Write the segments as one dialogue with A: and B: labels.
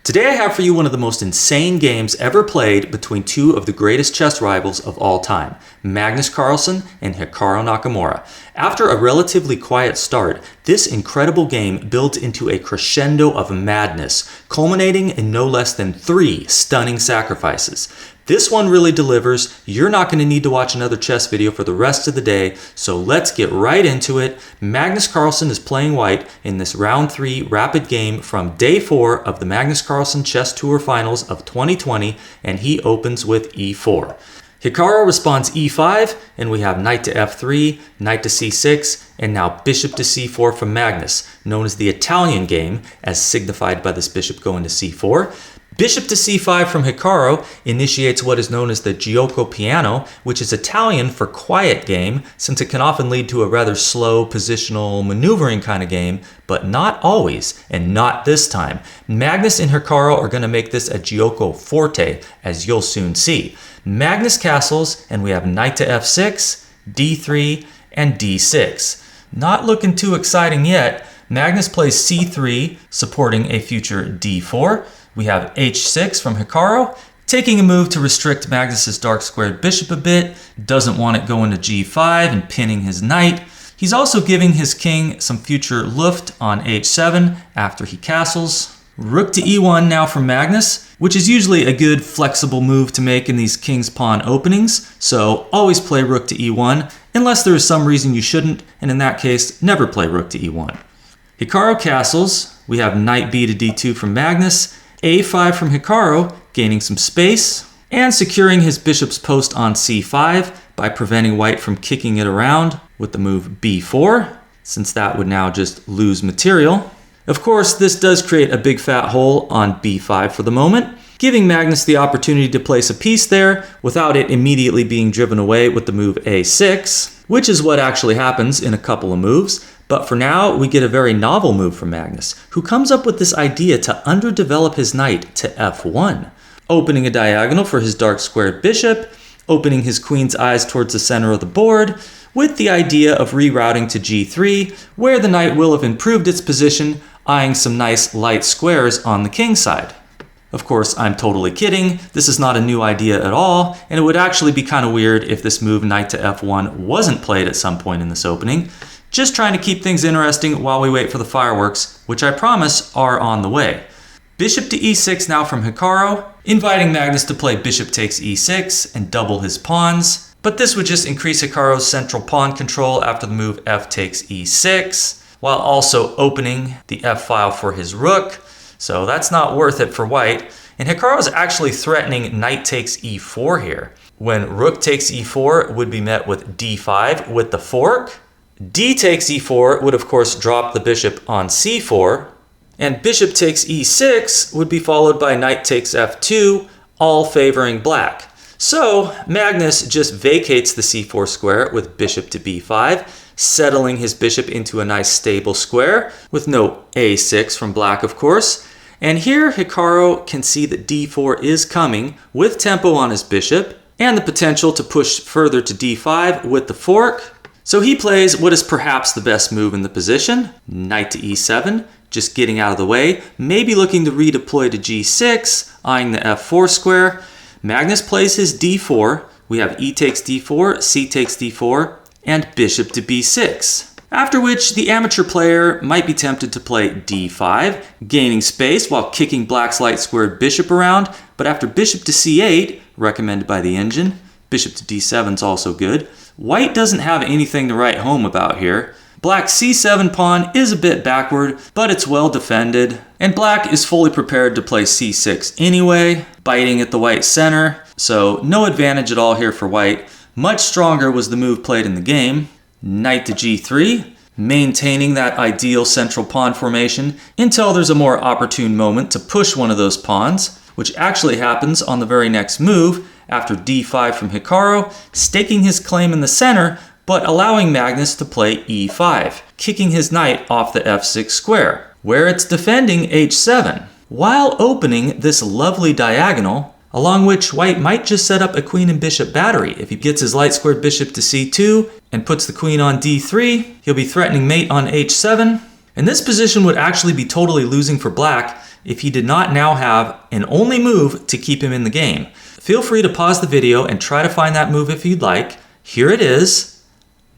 A: Today I have for you one of the most insane games ever played between two of the greatest chess rivals of all time, Magnus Carlsen and Hikaru Nakamura. After a relatively quiet start, this incredible game builds into a crescendo of madness, culminating in no less than 3 stunning sacrifices. This one really delivers. You're not going to need to watch another chess video for the rest of the day, so let's get right into it. Magnus Carlsen is playing white in this round 3 rapid game from day 4 of the Magnus Carlsen Chess Tour Finals of 2020, and he opens with e4. Hikaru responds e5, and we have knight to f3, knight to c6, and now bishop to c4 from Magnus, known as the Italian game, as signified by this bishop going to c4. Bishop to c5 from Hikaru initiates what is known as the gioco piano, which is Italian for quiet game, since it can often lead to a rather slow positional maneuvering kind of game, but not always, and not this time. Magnus and Hikaru are going to make this a gioco forte, as you'll soon see. Magnus castles, and we have knight to f6, d3, and d6. Not looking too exciting yet. Magnus plays c3, supporting a future d4. We have h6 from Hikaru, taking a move to restrict Magnus's dark squared bishop a bit, doesn't want it going to g5 and pinning his knight. He's also giving his king some future luft on h7 after he castles. Rook to e1 now from Magnus, which is usually a good flexible move to make in these king's pawn openings, so always play rook to e1, unless there is some reason you shouldn't, and in that case, never play rook to e1. Hikaru castles, we have knight b to d2 from Magnus, a5 from Hikaru, gaining some space, and securing his bishop's post on c5 by preventing white from kicking it around with the move b4, since that would now just lose material. Of course, this does create a big fat hole on b5 for the moment, giving Magnus the opportunity to place a piece there without it immediately being driven away with the move a6, which is what actually happens in a couple of moves. But for now, we get a very novel move from Magnus, who comes up with this idea to underdevelop his knight to f1, opening a diagonal for his dark squared bishop, opening his queen's eyes towards the center of the board, with the idea of rerouting to g3, where the knight will have improved its position, eyeing some nice light squares on the king side. Of course, I'm totally kidding. This is not a new idea at all, and it would actually be kind of weird if this move knight to f1 wasn't played at some point in this opening. Just trying to keep things interesting while we wait for the fireworks, which I promise are on the way. Bishop to e6 now from Hikaru, inviting Magnus to play bishop takes e6 and double his pawns, but this would just increase Hikaru's central pawn control after the move f takes e6, while also opening the f file for his rook, so that's not worth it for white. And Hikaru is actually threatening knight takes e4 here, when rook takes e4 would be met with d5 with the fork. D takes e4 would of course drop the bishop on c4, and bishop takes e6 would be followed by knight takes f2, all favoring black. So Magnus just vacates the c4 square with bishop to b5, settling his bishop into a nice stable square, with no a6 from black of course. And here Hikaru can see that d4 is coming, with tempo on his bishop, and the potential to push further to d5 with the fork. So he plays what is perhaps the best move in the position, knight to e7, just getting out of the way, maybe looking to redeploy to g6, eyeing the f4 square. Magnus plays his d4, we have e takes d4, c takes d4, and bishop to b6. After which the amateur player might be tempted to play d5, gaining space while kicking black's light squared bishop around, but after bishop to c8, recommended by the engine, bishop to d7 is also good. White doesn't have anything to write home about here. Black's c7 pawn is a bit backward, but it's well defended. And black is fully prepared to play c6 anyway, biting at the white center. So no advantage at all here for white. Much stronger was the move played in the game. Knight to g3, maintaining that ideal central pawn formation until there's a more opportune moment to push one of those pawns, which actually happens on the very next move, after d5 from Hikaru, staking his claim in the center, but allowing Magnus to play e5, kicking his knight off the f6 square, where it's defending h7, while opening this lovely diagonal, along which white might just set up a queen and bishop battery. If he gets his light squared bishop to c2 and puts the queen on d3, he'll be threatening mate on h7, and this position would actually be totally losing for black, if he did not now have an only move to keep him in the game. Feel free to pause the video and try to find that move if you'd like. Here it is,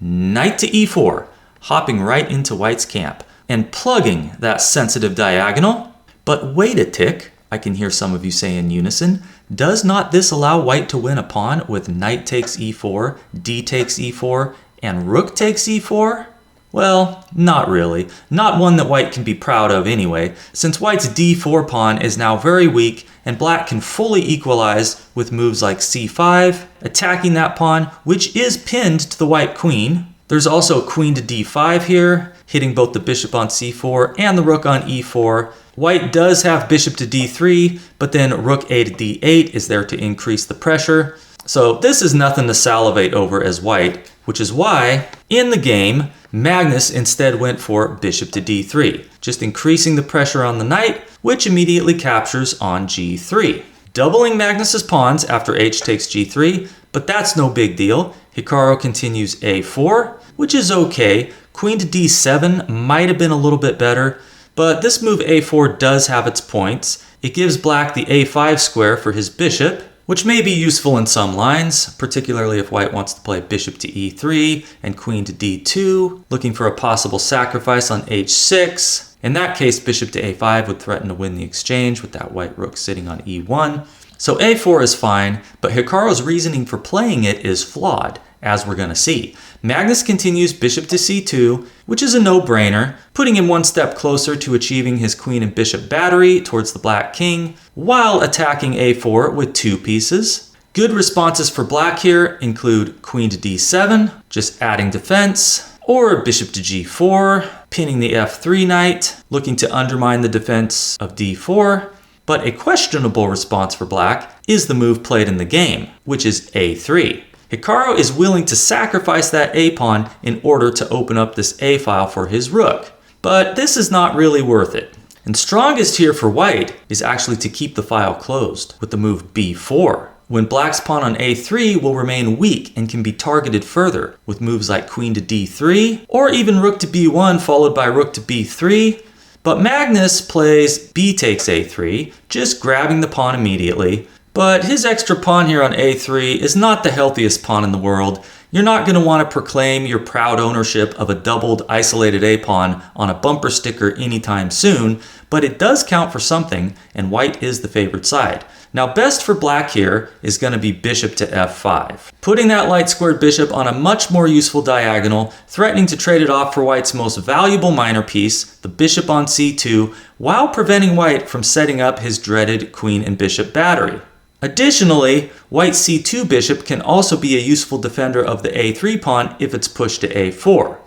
A: knight to e4, hopping right into white's camp and plugging that sensitive diagonal. But wait a tick, I can hear some of you say in unison, does not this allow white to win a pawn with knight takes e4, d takes e4, and rook takes e4? Well, not really. Not one that white can be proud of anyway, since white's d4 pawn is now very weak and black can fully equalize with moves like c5, attacking that pawn, which is pinned to the white queen. There's also queen to d5 here, hitting both the bishop on c4 and the rook on e4. White does have bishop to d3, but then rook a to d8 is there to increase the pressure. So this is nothing to salivate over as white, which is why, in the game, Magnus instead went for bishop to d3, just increasing the pressure on the knight, which immediately captures on g3. Doubling Magnus's pawns after h takes g3, but that's no big deal. Hikaru continues a4, which is okay. Queen to d7 might have been a little bit better, but this move a4 does have its points. It gives black the a5 square for his bishop, which may be useful in some lines, particularly if white wants to play bishop to e3 and queen to d2, looking for a possible sacrifice on h6. In that case, bishop to a5 would threaten to win the exchange with that white rook sitting on e1. So a4 is fine, but Hikaru's reasoning for playing it is flawed, as we're going to see. Magnus continues bishop to c2, which is a no-brainer, putting him one step closer to achieving his queen and bishop battery towards the black king, while attacking a4 with two pieces. Good responses for black here include queen to d7, just adding defense, or bishop to g4, pinning the f3 knight, looking to undermine the defense of d4. But a questionable response for black is the move played in the game, which is a3. Hikaru is willing to sacrifice that a-pawn in order to open up this a-file for his rook. But this is not really worth it. And strongest here for white is actually to keep the file closed with the move b4, when black's pawn on a3 will remain weak and can be targeted further with moves like queen to d3, or even rook to b1 followed by rook to b3. But Magnus plays b takes a3, just grabbing the pawn immediately. But his extra pawn here on a3 is not the healthiest pawn in the world. You're not going to want to proclaim your proud ownership of a doubled isolated a-pawn on a bumper sticker anytime soon, but it does count for something, and white is the favored side. Now best for black here is going to be bishop to f5, putting that light squared bishop on a much more useful diagonal, threatening to trade it off for white's most valuable minor piece, the bishop on c2, while preventing white from setting up his dreaded queen and bishop battery. Additionally, white's c2 bishop can also be a useful defender of the a3 pawn if it's pushed to a4.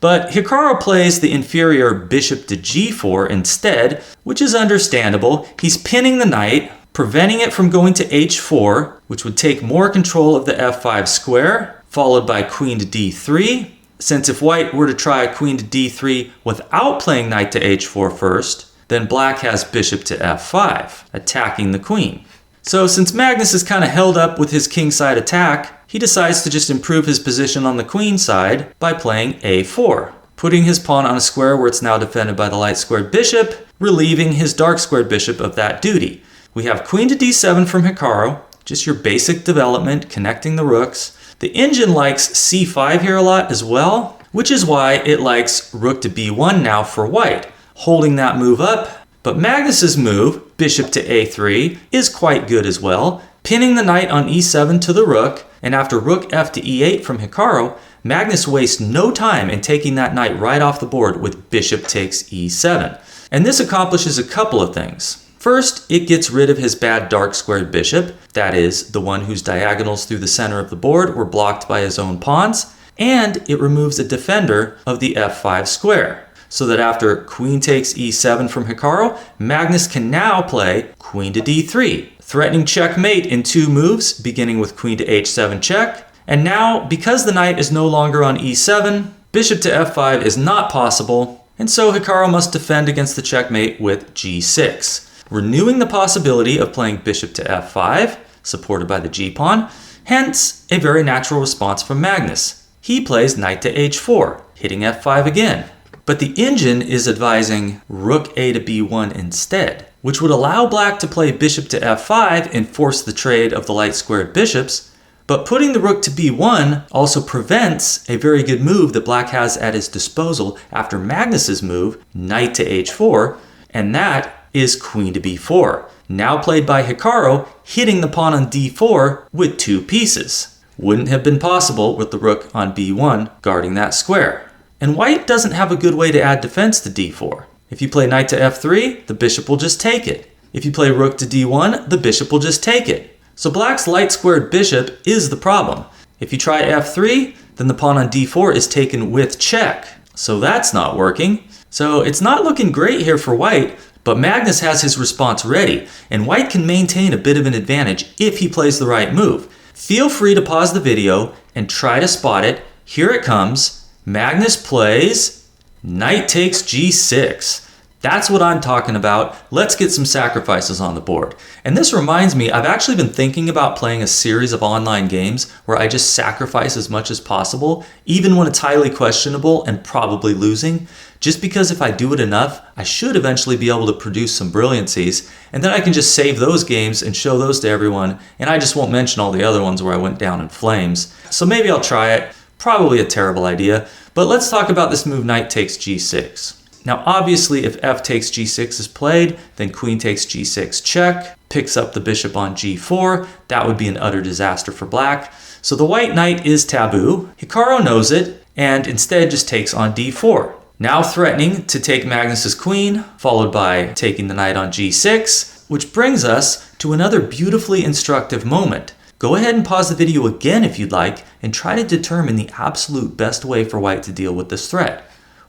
A: But Hikaru plays the inferior bishop to g4 instead, which is understandable. He's pinning the knight, preventing it from going to h4, which would take more control of the f5 square, followed by queen to d3. Since if white were to try queen to d3 without playing knight to h4 first, then black has bishop to f5, attacking the queen. So since Magnus is kind of held up with his kingside attack, he decides to just improve his position on the queen side by playing a4, putting his pawn on a square where it's now defended by the light squared bishop, relieving his dark squared bishop of that duty. We have queen to d7 from Hikaru, just your basic development, connecting the rooks. The engine likes c5 here a lot as well, which is why it likes rook to b1 now for white, holding that move up. But Magnus's move, bishop to a3, is quite good as well, pinning the knight on e7 to the rook, and after rook f to e8 from Hikaru, Magnus wastes no time in taking that knight right off the board with bishop takes e7. And this accomplishes a couple of things. First, it gets rid of his bad dark squared bishop, that is, the one whose diagonals through the center of the board were blocked by his own pawns, and it removes a defender of the f5 square, so that after queen takes e7 from Hikaru, Magnus can now play queen to d3, threatening checkmate in two moves, beginning with queen to h7 check. And now, because the knight is no longer on e7, bishop to f5 is not possible, and so Hikaru must defend against the checkmate with g6, renewing the possibility of playing bishop to f5, supported by the g-pawn, hence a very natural response from Magnus. He plays knight to h4, hitting f5 again. But the engine is advising rook a to b1 instead, which would allow black to play bishop to f5 and force the trade of the light squared bishops. But putting the rook to b1 also prevents a very good move that black has at his disposal after Magnus's move, knight to h4, and that is queen to b4. Now played by Hikaru, hitting the pawn on d4 with 2 pieces. Wouldn't have been possible with the rook on b1 guarding that square. And white doesn't have a good way to add defense to d4. If you play knight to f3, the bishop will just take it. If you play rook to d1, the bishop will just take it. So black's light squared bishop is the problem. If you try f3, then the pawn on d4 is taken with check. So that's not working. So it's not looking great here for white, but Magnus has his response ready, and white can maintain a bit of an advantage if he plays the right move. Feel free to pause the video and try to spot it. Here it comes. Magnus plays knight takes g6. That's what I'm talking about. Let's get some sacrifices on the board. And this reminds me, I've actually been thinking about playing a series of online games where I just sacrifice as much as possible, even when it's highly questionable and probably losing, just because if I do it enough, I should eventually be able to produce some brilliancies, and then I can just save those games and show those to everyone, and I just won't mention all the other ones where I went down in flames. So maybe I'll try it. Probably a terrible idea, but let's talk about this move knight takes g6. Now obviously if f takes g6 is played, then queen takes g6 check, picks up the bishop on g4. That would be an utter disaster for black. So the white knight is taboo. Hikaru knows it and instead just takes on d4. Now threatening to take Magnus's queen, followed by taking the knight on g6, which brings us to another beautifully instructive moment. Go ahead and pause the video again if you'd like and try to determine the absolute best way for white to deal with this threat.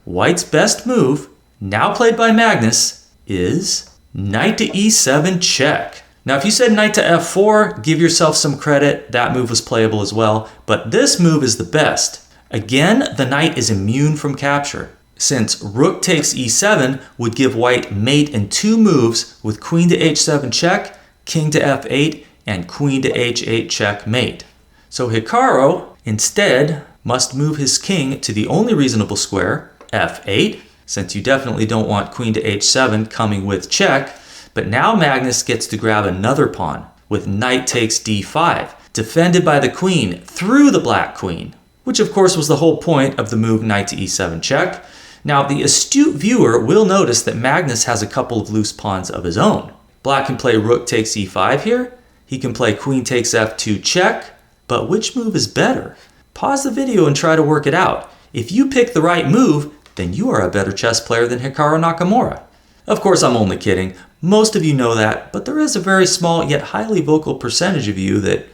A: White's best move, now played by Magnus, is knight to e7 check. Now if you said knight to f4, give yourself some credit, that move was playable as well, but this move is the best. Again, the knight is immune from capture, since rook takes e7 would give white mate in 2 moves with queen to h7 check, king to f8, and queen to h8 check mate. So Hikaru instead must move his king to the only reasonable square, f8, since you definitely don't want queen to h7 coming with check, but now Magnus gets to grab another pawn with knight takes d5, defended by the queen through the black queen, which of course was the whole point of the move knight to e7 check. Now the astute viewer will notice that Magnus has a couple of loose pawns of his own. Black can play rook takes e5 here, he can play queen takes f2 check, but which move is better? Pause the video and try to work it out. If you pick the right move, then you are a better chess player than Hikaru Nakamura. Of course, I'm only kidding. Most of you know that, but there is a very small yet highly vocal percentage of you that,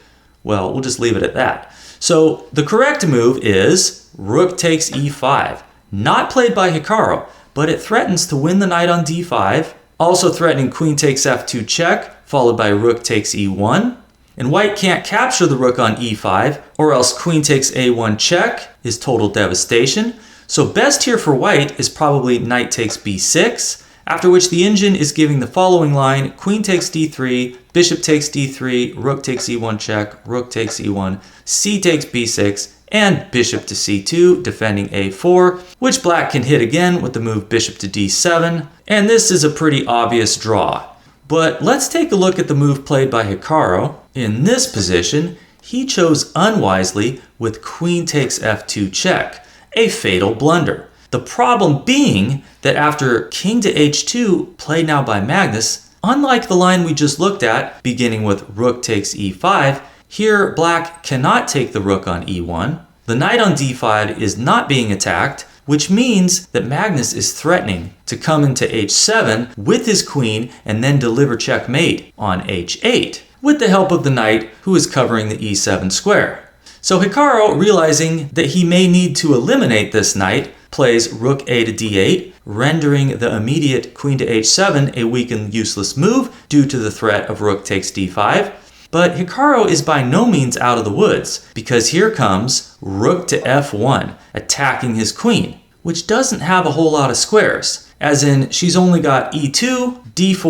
A: well, we'll just leave it at that. So the correct move is rook takes e5. Not played by Hikaru, but it threatens to win the knight on d5, also threatening queen takes f2 check, followed by rook takes e1. And white can't capture the rook on e5, or else queen takes a1 check is total devastation. So best here for white is probably knight takes b6, after which the engine is giving the following line: queen takes d3, bishop takes d3, rook takes e1 check, rook takes e1, c takes b6, and bishop to c2, defending a4, which black can hit again with the move bishop to d7, and this is a pretty obvious draw. But let's take a look at the move played by Hikaru. In this position, he chose unwisely with queen takes f2 check, a fatal blunder. The problem being that after king to h2, played now by Magnus, unlike the line we just looked at, beginning with rook takes e5, here black cannot take the rook on e1. The knight on d5 is not being attacked, which means that Magnus is threatening to come into h7 with his queen and then deliver checkmate on h8, with the help of the knight who is covering the e7 square. So Hikaru, realizing that he may need to eliminate this knight, plays rook a to d8, rendering the immediate queen to h7 a weak and useless move due to the threat of rook takes d5. But Hikaru is by no means out of the woods, because here comes rook to f1, attacking his queen, which doesn't have a whole lot of squares, as in she's only got e2, d4,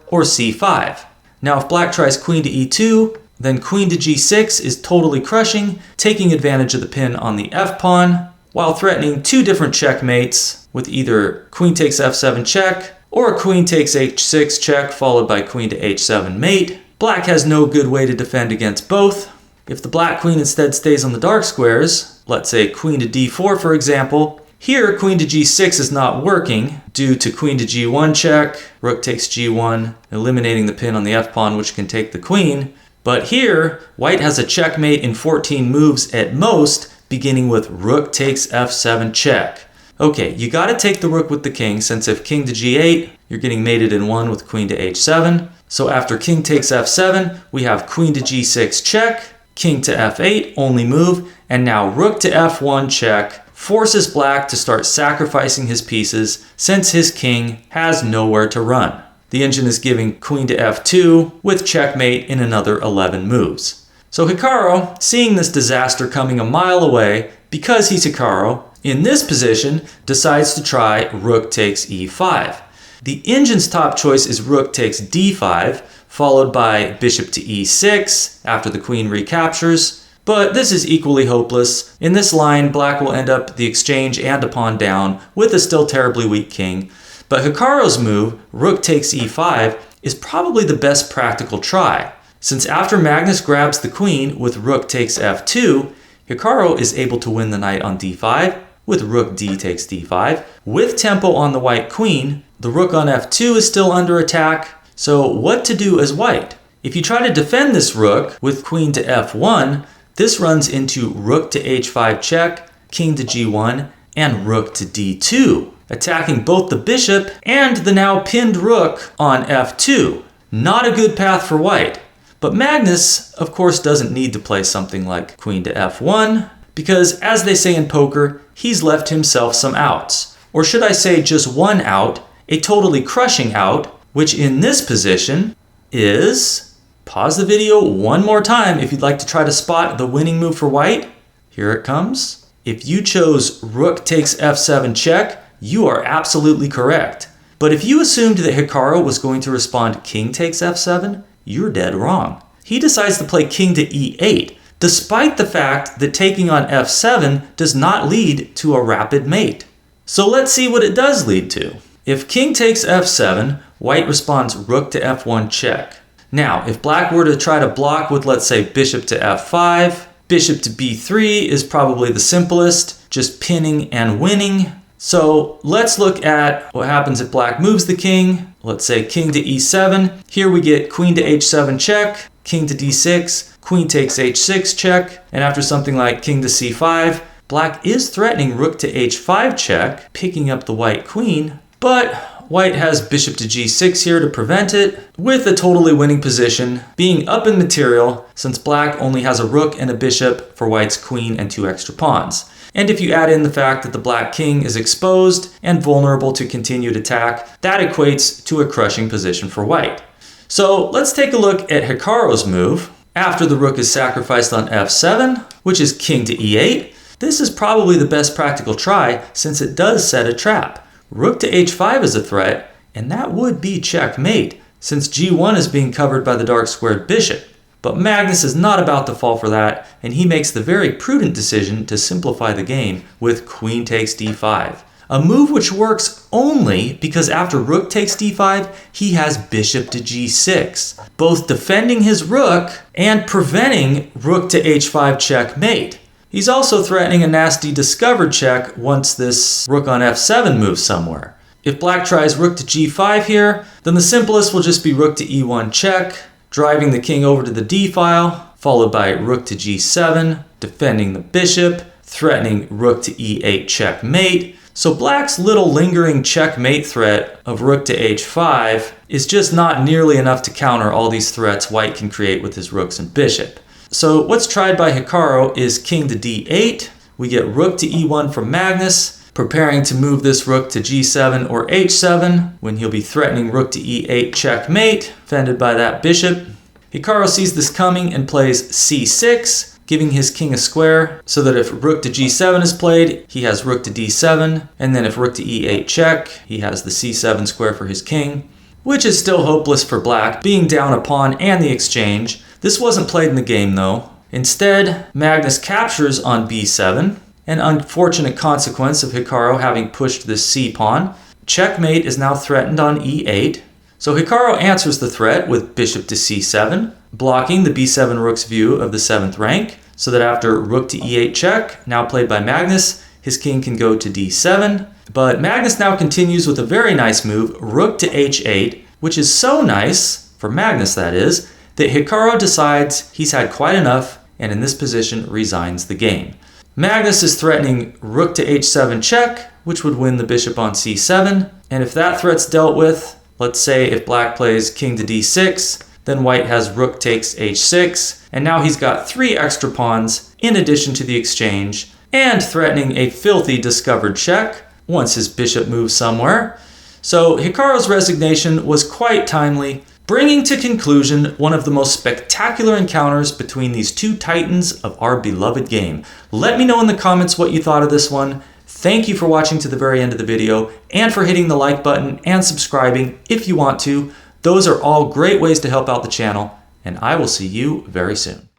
A: or c5. Now if black tries queen to e2, then queen to g6 is totally crushing, taking advantage of the pin on the f-pawn, while threatening 2 different checkmates with either queen takes f7 check or queen takes h6 check followed by queen to h7 mate. Black has no good way to defend against both. If the black queen instead stays on the dark squares, let's say queen to d4 for example, here queen to g6 is not working due to queen to g1 check, rook takes g1, eliminating the pin on the f-pawn which can take the queen. But here, white has a checkmate in 14 moves at most, beginning with rook takes f7 check. Okay, you gotta take the rook with the king, since if king to g8, you're getting mated in one with queen to h7. So after king takes f7, we have queen to g6 check, king to f8, only move, and now rook to f1 check, forces black to start sacrificing his pieces since his king has nowhere to run. The engine is giving queen to f2 with checkmate in another 11 moves. So Hikaru, seeing this disaster coming a mile away, because he's Hikaru, in this position decides to try rook takes e5. The engine's top choice is rook takes d5, followed by bishop to e6 after the queen recaptures. But this is equally hopeless. In this line, black will end up the exchange and a pawn down with a still terribly weak king. But Hikaru's move, rook takes e5, is probably the best practical try, since after Magnus grabs the queen with rook takes f2, Hikaru is able to win the knight on d5 with rook d takes d5. With tempo on the white queen, the rook on f2 is still under attack, so what to do as white? If you try to defend this rook with queen to f1, this runs into rook to h5 check, king to g1, and rook to d2, attacking both the bishop and the now pinned rook on f2. Not a good path for white. But Magnus, of course, doesn't need to play something like queen to f1, because as they say in poker, he's left himself some outs. Or should I say just one out, a totally crushing out, which in this position is... Pause the video one more time if you'd like to try to spot the winning move for white. Here it comes. If you chose rook takes f7 check, you are absolutely correct. But if you assumed that Hikaru was going to respond king takes f7, you're dead wrong. He decides to play king to e8, despite the fact that taking on f7 does not lead to a rapid mate. So let's see what it does lead to. If king takes f7, white responds rook to f1 check. Now, if black were to try to block with, let's say, bishop to f5, bishop to b3 is probably the simplest, just pinning and winning. So let's look at what happens if black moves the king. Let's say king to e7. Here we get queen to h7 check, king to d6, queen takes h6 check, and after something like king to c5, black is threatening rook to h5 check, picking up the white queen, but white has bishop to g6 here to prevent it, with a totally winning position, being up in material since black only has a rook and a bishop for white's queen and two extra pawns. And if you add in the fact that the black king is exposed and vulnerable to continued attack, that equates to a crushing position for white. So let's take a look at Hikaru's move. After the rook is sacrificed on f7, which is king to e8, this is probably the best practical try since it does set a trap. Rook to h5 is a threat, and that would be checkmate, since g1 is being covered by the dark squared bishop. But Magnus is not about to fall for that, and he makes the very prudent decision to simplify the game with queen takes d5. A move which works only because after rook takes d5, he has bishop to g6, both defending his rook and preventing rook to h5 checkmate. He's also threatening a nasty discovered check once this rook on f7 moves somewhere. If black tries rook to g5 here, then the simplest will just be rook to e1 check, driving the king over to the d file, followed by rook to g7, defending the bishop, threatening rook to e8 checkmate. So black's little lingering checkmate threat of rook to h5 is just not nearly enough to counter all these threats white can create with his rooks and bishop. So what's tried by Hikaru is king to d8. We get rook to e1 from Magnus, preparing to move this rook to g7 or h7 when he'll be threatening rook to e8 checkmate, defended by that bishop. Hikaru sees this coming and plays c6, giving his king a square so that if rook to g7 is played, he has rook to d7, and then if rook to e8 check, he has the c7 square for his king, which is still hopeless for black, being down a pawn and the exchange. This wasn't played in the game though. Instead, Magnus captures on b7, an unfortunate consequence of Hikaru having pushed this c pawn. checkmate is now threatened on e8. So Hikaru answers the threat with bishop to c7, blocking the b7 rook's view of the 7th rank, so that after rook to e8 check, now played by Magnus, his king can go to d7. But Magnus now continues with a very nice move, rook to h8, which is so nice, for Magnus that is, that Hikaru decides he's had quite enough and in this position resigns the game. Magnus is threatening rook to h7 check, which would win the bishop on c7, and if that threat's dealt with, let's say if black plays king to d6, then white has rook takes h6, and now he's got 3 extra pawns in addition to the exchange, and threatening a filthy discovered check once his bishop moves somewhere. So Hikaru's resignation was quite timely, bringing to conclusion one of the most spectacular encounters between these two titans of our beloved game. Let me know in the comments what you thought of this one. Thank you for watching to the very end of the video and for hitting the like button and subscribing if you want to. Those are all great ways to help out the channel, and I will see you very soon.